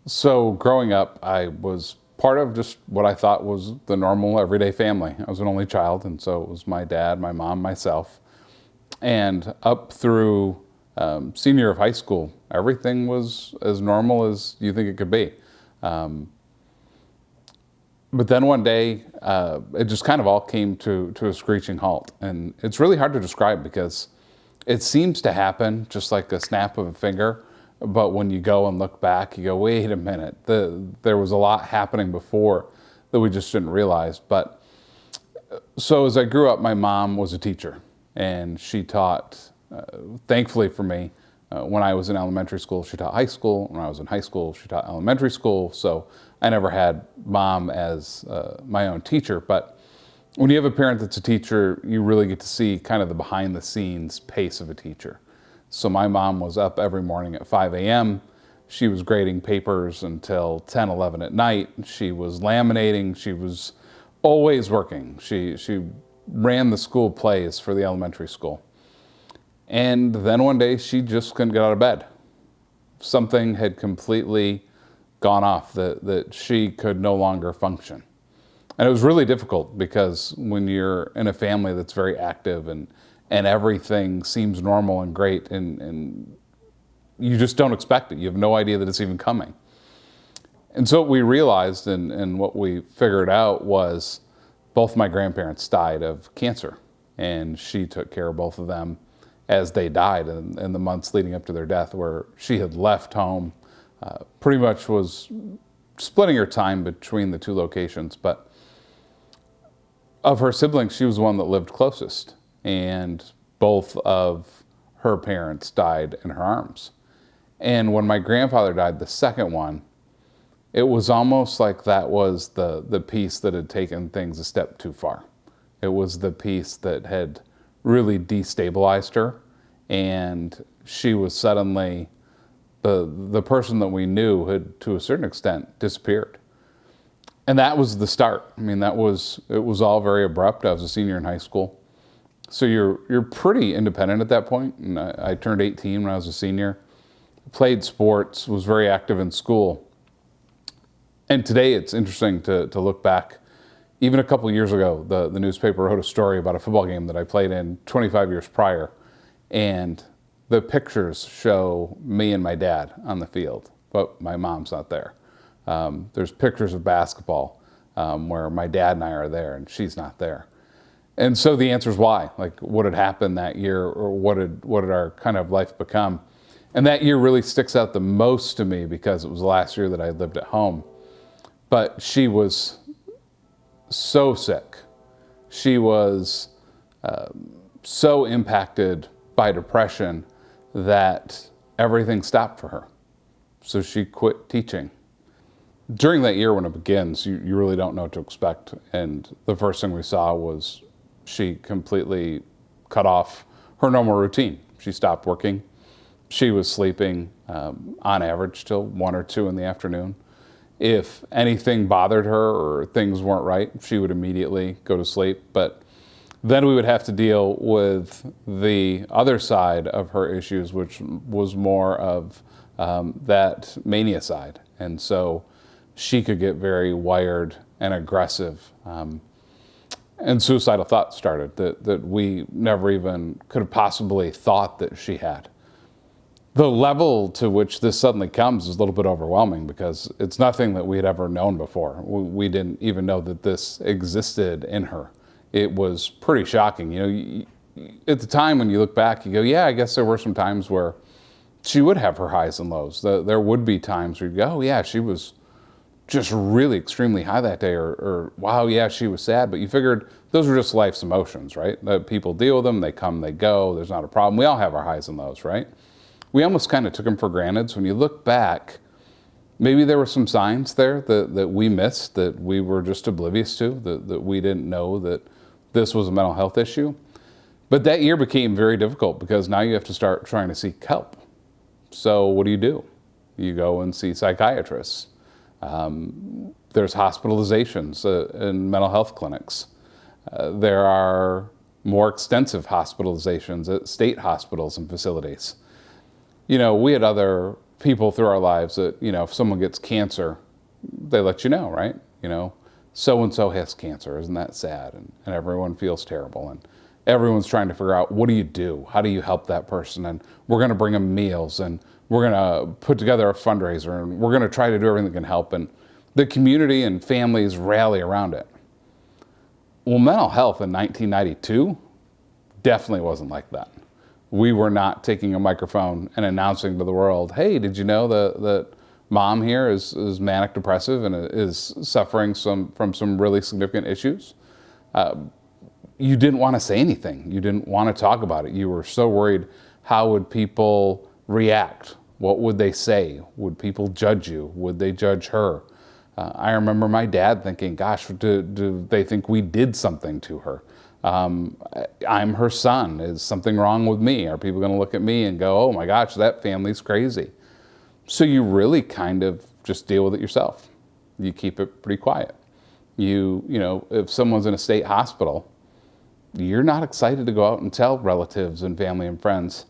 So growing up, I was part of just what I thought was the normal everyday family. I was an only child, and so it was my dad, my mom, myself. And up through senior year of high school, everything was as normal as you think it could be. Um, but then one day, it just kind of all came to a screeching halt. And it's really hard to describe because it seems to happen just like a snap of a finger. But when you go and look back, you go, wait a minute, there was a lot happening before that we just didn't realize. But so as I grew up, my mom was a teacher, and she taught, thankfully for me, when I was in elementary school, she taught high school. When I was in high school, she taught elementary school. So I never had mom as my own teacher. But when you have a parent that's a teacher, you really get to see kind of the behind the scenes pace of a teacher. So my mom was up every morning at 5 a.m. She was grading papers until 10, 11 at night. She was laminating. She was always working. She ran the school plays for the elementary school. And then one day she just couldn't get out of bed. Something had completely gone off that she could no longer function. And it was really difficult because when you're in a family that's very active and everything seems normal and great and you just don't expect it. You have no idea that it's even coming. And so what we realized and what we figured out was both my grandparents died of cancer, and she took care of both of them as they died in the months leading up to their death, where she had left home, pretty much was splitting her time between the two locations. But of her siblings, she was the one that lived closest, and both of her parents died in her arms. And when my grandfather died, the second one, it was almost like that was the piece that had taken things a step too far. It was the piece that had really destabilized her, and she was suddenly the person that we knew had, to a certain extent, disappeared. And that was the start. I mean, it was all very abrupt. I was a senior in high school. So you're pretty independent at that point. And I turned 18 when I was a senior, played sports, was very active in school. And today it's interesting to look back. Even a couple of years ago, the newspaper wrote a story about a football game that I played in 25 years prior. And the pictures show me and my dad on the field, but my mom's not there. There's pictures of basketball where my dad and I are there and she's not there. And so the answer is why. Like, what had happened that year, or what had our kind of life become? And that year really sticks out the most to me because it was the last year that I lived at home. But she was so sick. She was so impacted by depression that everything stopped for her. So she quit teaching. During that year when it begins, you really don't know what to expect. And the first thing we saw was she completely cut off her normal routine. She stopped working. She was sleeping on average till 1 or 2 in the afternoon. If anything bothered her or things weren't right, she would immediately go to sleep. But then we would have to deal with the other side of her issues, which was more of that mania side. And so she could get very wired and aggressive. And suicidal thoughts started that we never even could have possibly thought that she had. The level to which this suddenly comes is a little bit overwhelming because it's nothing that we had ever known before. We didn't even know that this existed in her. It was pretty shocking. You know, at the time when you look back, you go, yeah, I guess there were some times where she would have her highs and lows. There would be times where you go, oh yeah, she was just really extremely high that day, or wow, yeah, she was sad. But you figured those were just life's emotions, right? That people deal with them, they come, they go, there's not a problem. We all have our highs and lows, right? We almost kind of took them for granted. So when you look back, maybe there were some signs there that we missed, that we were just oblivious to, that we didn't know that this was a mental health issue. But that year became very difficult because now you have to start trying to seek help. So what do? You go and see psychiatrists. There's hospitalizations in mental health clinics. There are more extensive hospitalizations at state hospitals and facilities. You know, we had other people through our lives that, if someone gets cancer, they let you know, right? So-and-so has cancer. Isn't that sad? And everyone feels terrible. And everyone's trying to figure out, what do you do? How do you help that person? And we're going to bring them meals, and we're going to put together a fundraiser, and we're going to try to do everything that can help. And the community and families rally around it. Well, mental health in 1992 definitely wasn't like that. We were not taking a microphone and announcing to the world, hey, did you know that mom here is manic depressive and is suffering from some really significant issues? You didn't want to say anything. You didn't want to talk about it. You were so worried, how would people react? What would they say? Would people judge you? Would they judge her? I remember my dad thinking, gosh, do they think we did something to her? I'm her son. Is something wrong with me? Are people going to look at me and go, oh my gosh, that family's crazy? So you really kind of just deal with it yourself. You keep it pretty quiet. If someone's in a state hospital, you're not excited to go out and tell relatives and family and friends,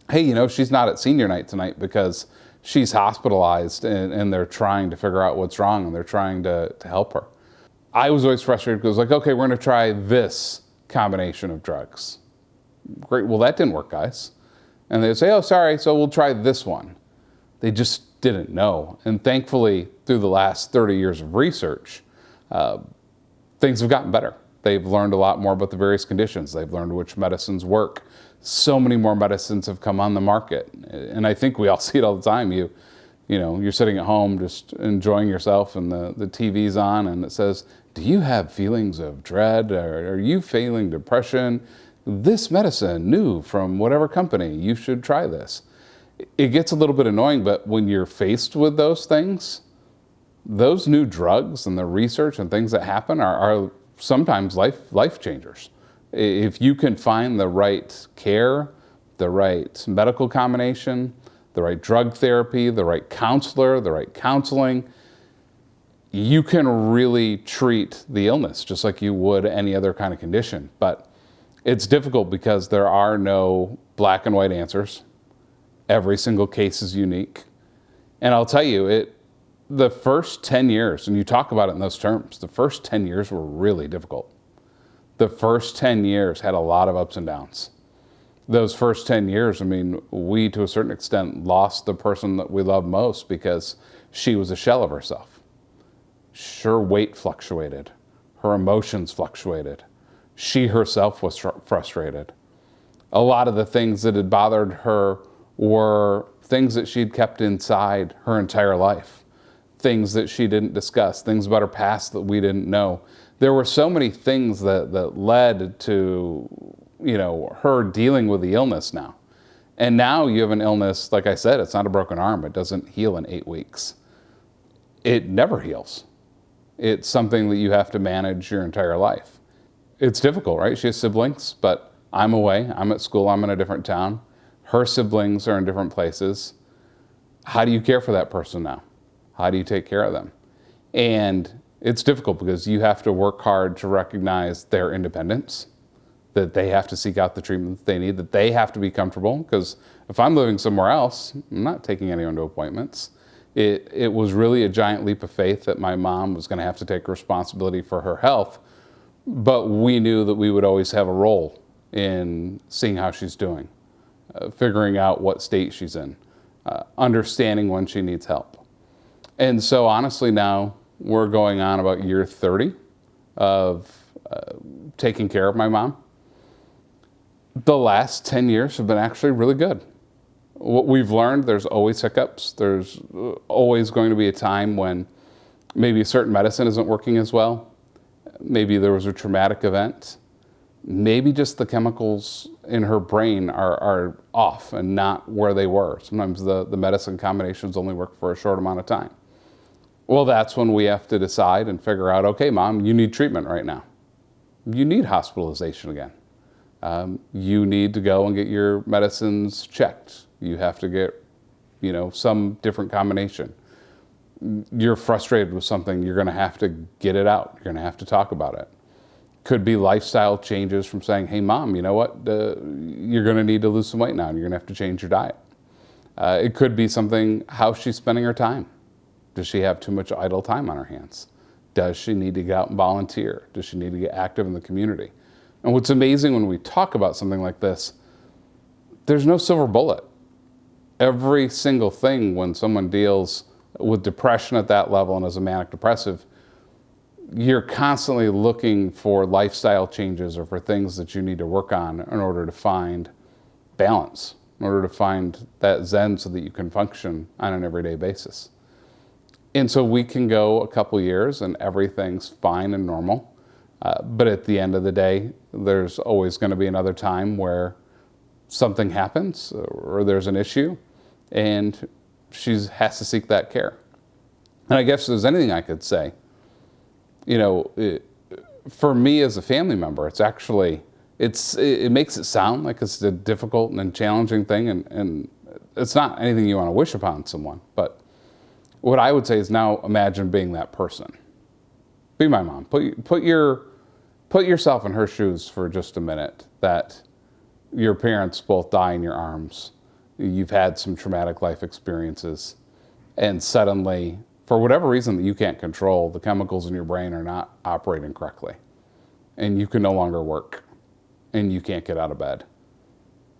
hey, she's not at senior night tonight because she's hospitalized and they're trying to figure out what's wrong and they're trying to help her. I was always frustrated because okay, we're going to try this combination of drugs. Great, well that didn't work, guys. And they'd say, oh, sorry, so we'll try this one. They just didn't know. And thankfully, through the last 30 years of research, things have gotten better. They've learned a lot more about the various conditions. They've learned which medicines work. So many more medicines have come on the market. And I think we all see it all the time. You're sitting at home just enjoying yourself and the TV's on and it says, do you have feelings of dread? Or are you feeling depression? This medicine, new from whatever company, you should try this. It gets a little bit annoying, but when you're faced with those things, those new drugs and the research and things that happen are sometimes life changers. If you can find the right care, the right medical combination, the right drug therapy, the right counselor, the right counseling, you can really treat the illness just like you would any other kind of condition. But it's difficult because there are no black and white answers. Every single case is unique. And I'll tell you, the first 10 years, and you talk about it in those terms, the first 10 years were really difficult. The first 10 years had a lot of ups and downs. Those first 10 years, we to a certain extent lost the person that we loved most because she was a shell of herself. Her weight fluctuated. Her emotions fluctuated. She herself was frustrated. A lot of the things that had bothered her were things that she'd kept inside her entire life. Things that she didn't discuss, things about her past that we didn't know. There were so many things that led to, her dealing with the illness now. And now you have an illness, like I said, it's not a broken arm. It doesn't heal in 8 weeks. It never heals. It's something that you have to manage your entire life. It's difficult, right? She has siblings, but I'm away. I'm at school. I'm in a different town. Her siblings are in different places. How do you care for that person now? How do you take care of them? And it's difficult because you have to work hard to recognize their independence, that they have to seek out the treatment that they need, that they have to be comfortable. Because if I'm living somewhere else, I'm not taking anyone to appointments. It was really a giant leap of faith that my mom was going to have to take responsibility for her health, but we knew that we would always have a role in seeing how she's doing, figuring out what state she's in, understanding when she needs help. And so honestly now, we're going on about year 30 of taking care of my mom. The last 10 years have been actually really good. What we've learned, there's always hiccups. There's always going to be a time when maybe a certain medicine isn't working as well. Maybe there was a traumatic event. Maybe just the chemicals in her brain are off and not where they were. Sometimes the medicine combinations only work for a short amount of time. Well, that's when we have to decide and figure out, okay, Mom, you need treatment right now. You need hospitalization again. You need to go and get your medicines checked. You have to get, some different combination. You're frustrated with something, you're gonna have to get it out. You're gonna have to talk about it. Could be lifestyle changes from saying, hey Mom, you know what? You're gonna need to lose some weight now and you're gonna have to change your diet. It could be something, how she's spending her time. Does she have too much idle time on her hands? Does she need to get out and volunteer? Does she need to get active in the community? And what's amazing when we talk about something like this, there's no silver bullet. Every single thing, when someone deals with depression at that level and is a manic depressive, you're constantly looking for lifestyle changes or for things that you need to work on in order to find balance, in order to find that zen so that you can function on an everyday basis. And so we can go a couple years and everything's fine and normal. But at the end of the day, there's always going to be another time where something happens or there's an issue and she has to seek that care. And I guess if there's anything I could say, for me as a family member, it's actually, it makes it sound like it's a difficult and challenging thing, and it's not anything you want to wish upon someone. But what I would say is, now imagine being that person. Be my mom. Put yourself in her shoes for just a minute, that your parents both die in your arms. You've had some traumatic life experiences, and suddenly, for whatever reason that you can't control, the chemicals in your brain are not operating correctly. And you can no longer work. And you can't get out of bed.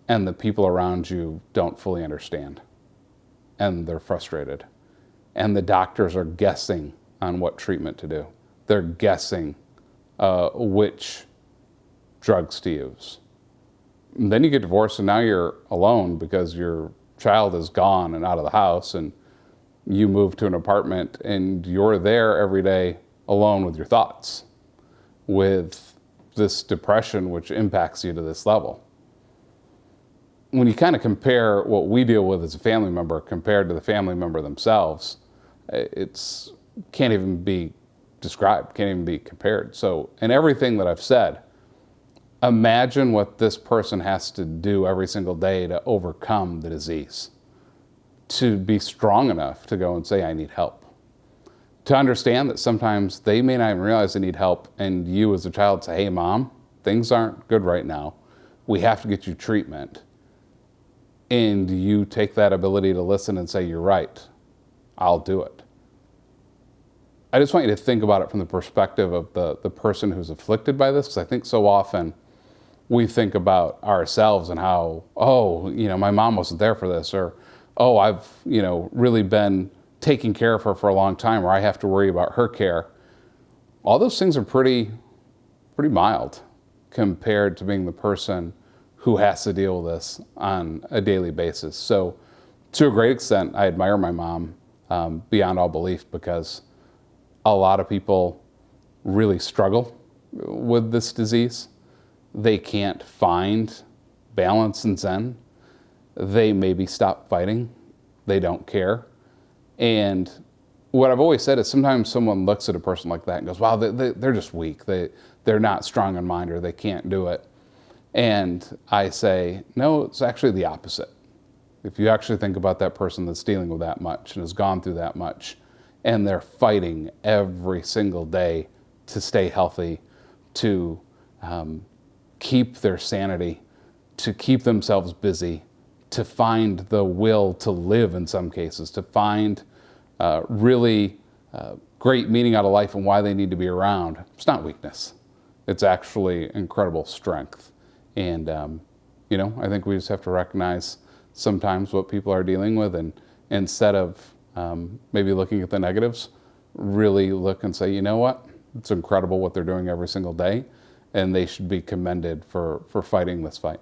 And the people around you don't fully understand. And they're frustrated. And the doctors are guessing on what treatment to do. They're guessing which drugs to use. And then you get divorced and now you're alone because your child is gone and out of the house, and you move to an apartment and you're there every day alone with your thoughts, with this depression which impacts you to this level. When you kind of compare what we deal with as a family member compared to the family member themselves, it's can't even be described, can't even be compared. So in everything that I've said, imagine what this person has to do every single day to overcome the disease, to be strong enough to go and say, I need help. To understand that sometimes they may not even realize they need help, and you as a child say, hey mom, things aren't good right now. We have to get you treatment. And you take that ability to listen and say, you're right, I'll do it. I just want you to think about it from the perspective of the person who's afflicted by this, because I think so often we think about ourselves and how, my mom wasn't there for this, or, I've, really been taking care of her for a long time, or I have to worry about her care. All those things are pretty mild compared to being the person who has to deal with this on a daily basis. So to a great extent, I admire my mom beyond all belief, because a lot of people really struggle with this disease. They can't find balance and zen. They maybe stop fighting. They don't care. And what I've always said is, sometimes someone looks at a person like that and goes, wow, they're just weak. They're not strong in mind, or they can't do it. And I say, no, it's actually the opposite. If you actually think about that person that's dealing with that much and has gone through that much, and they're fighting every single day to stay healthy, to keep their sanity, to keep themselves busy, to find the will to live in some cases, to find really great meaning out of life and why they need to be around. It's not weakness. It's actually incredible strength. And, I think we just have to recognize sometimes what people are dealing with, and instead of maybe looking at the negatives, really look and say, you know what? It's incredible what they're doing every single day, and they should be commended for fighting this fight.